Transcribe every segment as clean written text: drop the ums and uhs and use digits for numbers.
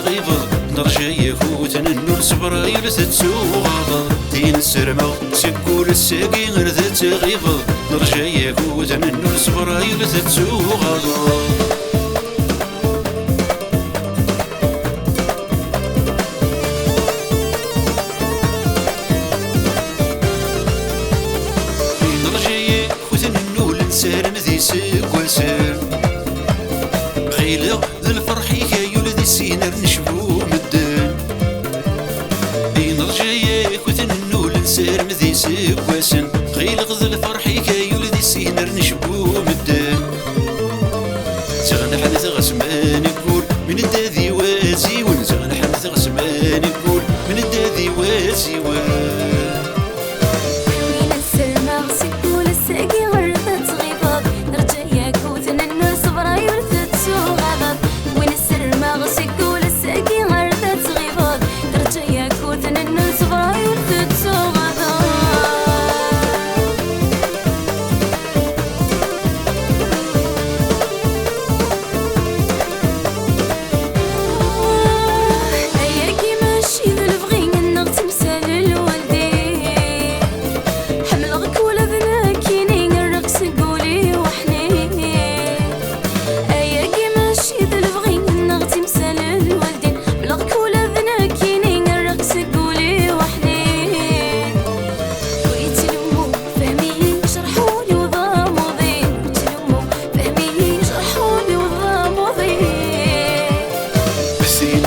تغيبض نرجع يفوت ننو صبرايل تتسوغض تين السرمة سكول الساقي غير تغيبض نرجع يفوت ننو صبرايل تتسوغض سالم ذي سيك وسال غيلة ذي الفرح يكايو لذي السينار نشبو مدان اين رجايا كوثن النول نسالم ذي سيك وسال غيلة ذي الفرح يكايو لذي السينار نشبو مدان تغنى حدث غسمان يقول من الداذي وازي ون تغنى حدث غسمان يقول من الداذي وازي ون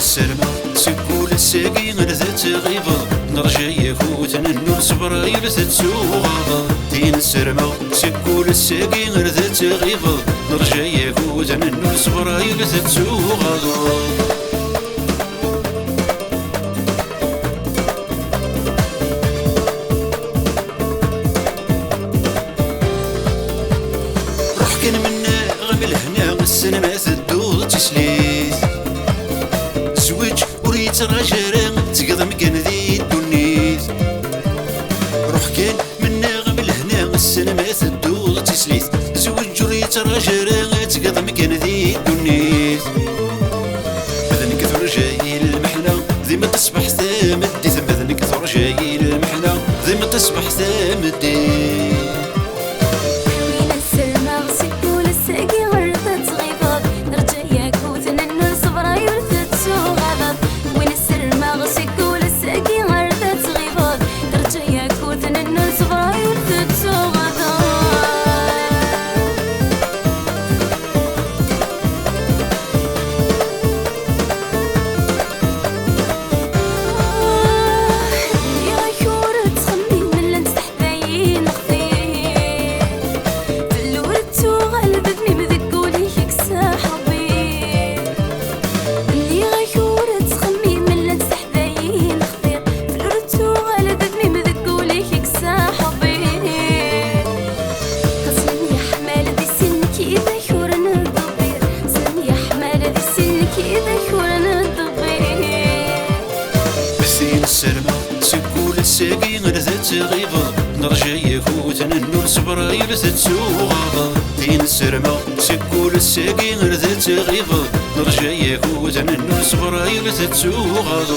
السلمة سكول الساقي غير تغيبض نرجع يفوت ننو صبرايل تتسوغض تين السلمة سكول الساقي غير تغيبض نرجع يفوت ننو صبرايل تتسوغض روح كان منا غمل هنا السينما تدوض تسليت رجران تقضم كان ذي الدنيت روح كان من ناغم لهنا السينما تدوض تسليت زوج جريت رجران تقضم كان ذي الدنيت مثلا كثر جاي المحنة ذي ما تصبح ثامدي مثلا كثر جاي المحنة ذي ما تصبح ثامدي السلمة سكول الساقي غير تغيبض نرجع يفوت ننو صبرايل تتسوغض تين السلمة سكول الساقي غير تغيبض نرجع يفوت ننو صبرايل تتسوغض